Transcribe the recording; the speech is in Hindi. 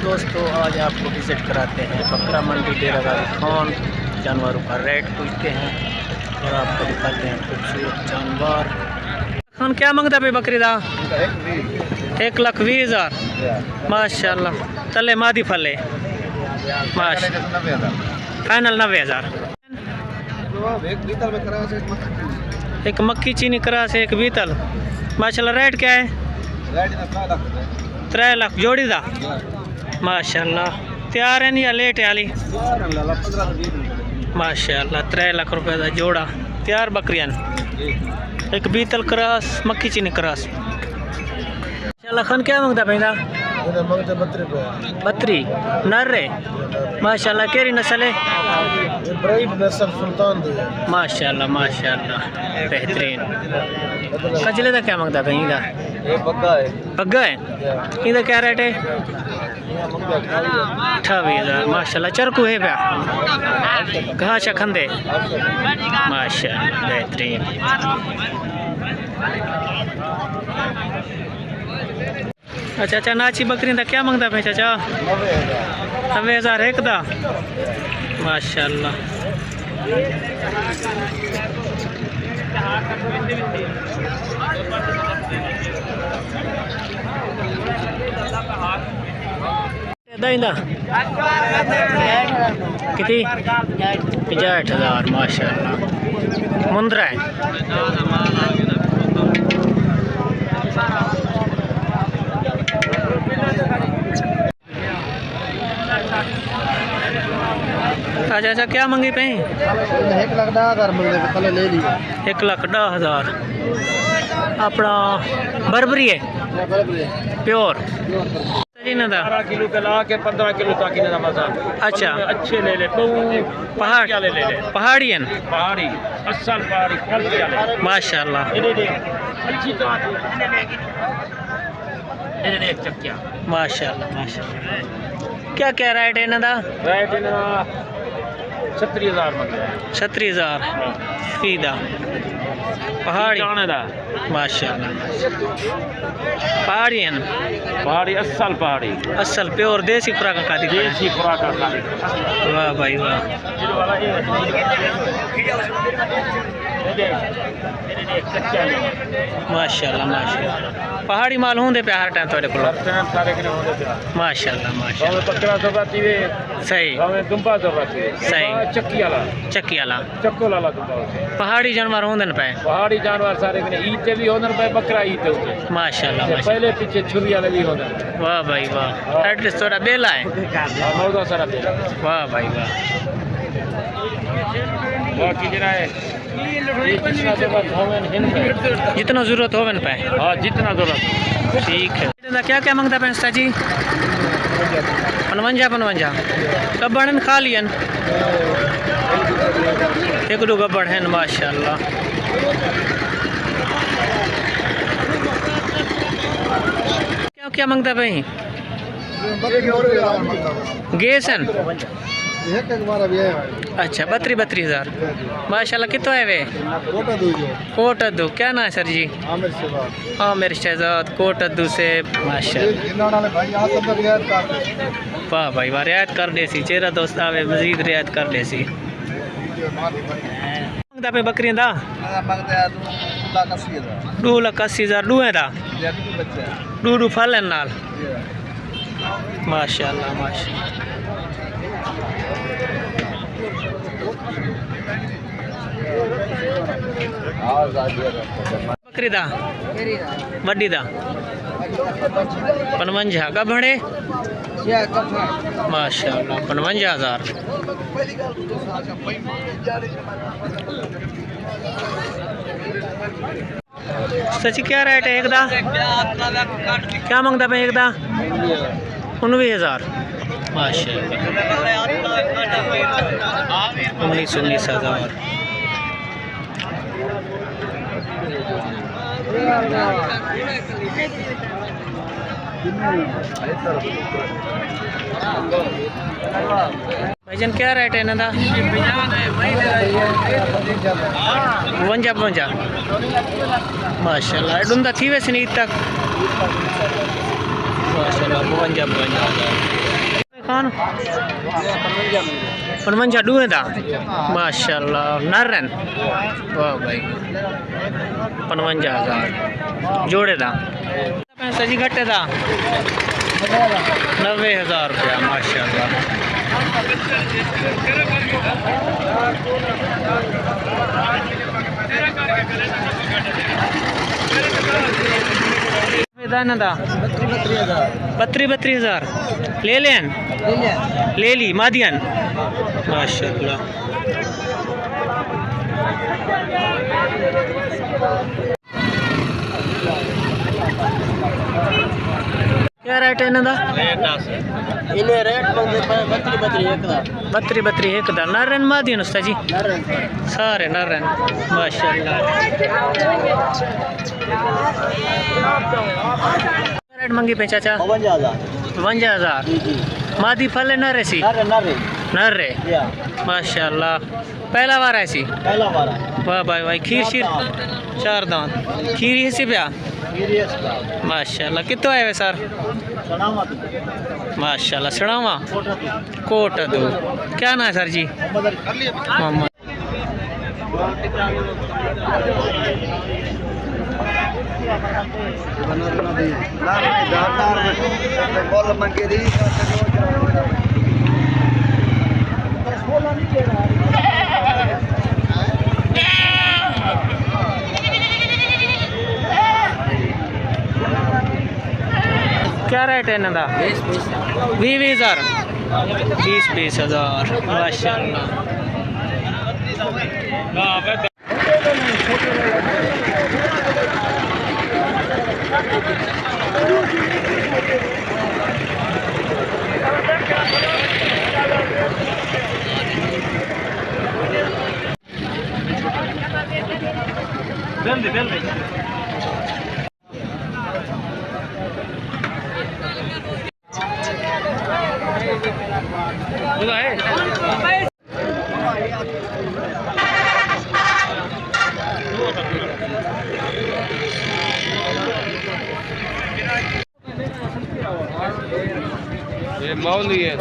दोस्तों, आज आपको विज़िट कराते हैं बकरा मंडी डेरा गाजी खान। जानवरों का रेट पूछते हैं और आपको दिखाते हैं खूबसूरत जानवर। खान क्या मांगता पे बकरी दा? 1,20,000 माशाल्लाह। तले मादी फले माशाल्लाह, फाइनल 90,000। एक मक्की चीनी करास, एक बीतल माशाल्लाह। रेट क्या है? 3 लाख जोड़ी दा माशाल्लाह। तैयार है या लेट है हाली? माशाल्लाह 3 लाख रुपए का जोड़ा तैयार बकरियां। एक बीतल क्रॉस, मक्की चीनी क्रॉस माशाल्लाह। खान क्या मांगता पैदा? 32 नर रे माशाल्लाह। केरी नस्ल है? सुल्तान माशाल्लाह माशाल्लाह बेहतरीन। कजले का क्या मांगता भाई? पग्गा है इधर क्या रेट है? 28,000 माशाल्लाह। चरकू है प्या कहाँ चखंदे माशाल्लाह बेहतरीन। अच्छा अच्छा, नाची बकरी का क्या मांगता भाई चाचा? 90,000 एक दा माशाल्लाह। कितनी? 65,000 माशाल्लाह। मुंद्रा है अच्छा अच्छा। क्या मंगी पे? 1,10,000 ले ली। 1,10,000 अपना बर्बरी है प्योर जी ना? 12 किलो के ला के 15 किलो तक इन्हें मजा। अच्छा अच्छे ले ले तो पहाड़ क्या ले ले पहाड़ी है पहाड़ी असल पहाड़ी क्वालिटी वाले माशाल्लाह। अच्छी तरह एक चक्किया माशाल्लाह माशाल्लाह। क्या क्या रेट है इन्हों? रेट इन्हें 36,000 मंग रहा है। 36,000 फीदा पहाड़ी दा माशाल्लाह। पहाड़ी है पहाड़ी असल पहाड़ी असल प्योर देसी खुराक का दिखा। देसी खुराक का। वाह भाई वाह माशाल्लाह माशाल्लाह। पहाड़ी माल होंगे पे हर टाइम थोड़े को माशाल्लाह माशाल्लाह। बकरा जोबाती वे सही दुम्बा जोबाती सही चक्की वाला चक्को वाला दुम्बा पहाड़ी जानवर होंगे पे। पहाड़ी जानवर सारे ईद भी होने पे बकरा ईद माशाल्लाह माशाल्लाह। पहले पीछे छुरी वाले भी होने। वाह भाई वाह। एड्रेस थोड़ा बेला है। मौदा सारा वाह भाई वाह। बाकी जरा है जितना जरूरत हो पे। हाँ जितना जरूरत। ठीक है। क्या क्या मांगता पैंसा जी? 55 गब्बड़ खा लियन एक दो गब्बड़ हैं माशाल्लाह। क्या क्या मांगता भाई? गेसन अच्छा 32,000 माशाल्लाह। कितो है वे? कोटद्दू। क्या ना है सर जी? आमिर शहजाद कोटद्दू से माशाल्लाह। वाह भाई वाह। रियायत कर दे सी चेहरा दोस्त आवे मजीद रियायत कर दे सी। मांगता पे बकरियां दा? 2,80,000 डू है दा डू फल है नाल माशाल्लाह माशाल्लाह। बकरी दा वड्डी दा 55 गभड़े माशाल्लाह 55,000। सची क्या रेट है एक दा? क्या मांगता पे एक दा? 19,000 माशाल्लाह। 19,000 भाईजान क्या रेट है इन्हों का? 52 माशाल्लाह। डूंदा थी वैसे नहीं तक माशाल्लाह 52 कौन 55 डूए दा माशाल्लाह नरन वाह भाई 55,000 जोड़े दा पैसा जी घटे दा 90,000 रुपया माशाल्लाह दाना दा 32,000 ले लें ले ली मादियन माशाल्लाह क्या रेट है इन्हों दा इन्हें रेट मंगते 32 एक दा नरन मादियन उस्ताद जी सारे नरन माशाल्लाह रेट मंगी पे चाचा 52,000 मादी फल नरे सी नरे माशाल्लाह पहला बार ऐसी वाह भाई भाई खीर शीर 4 दांत खीर ऐसी प्या माशाल्लाह कितो आए वे सर माशाल्लाह सड़ावा कोट दो क्या ना है सर जी मोहम्मद क्या रेट है इन्हों का 20,000 20,000 माशाल्लाह ये मौली है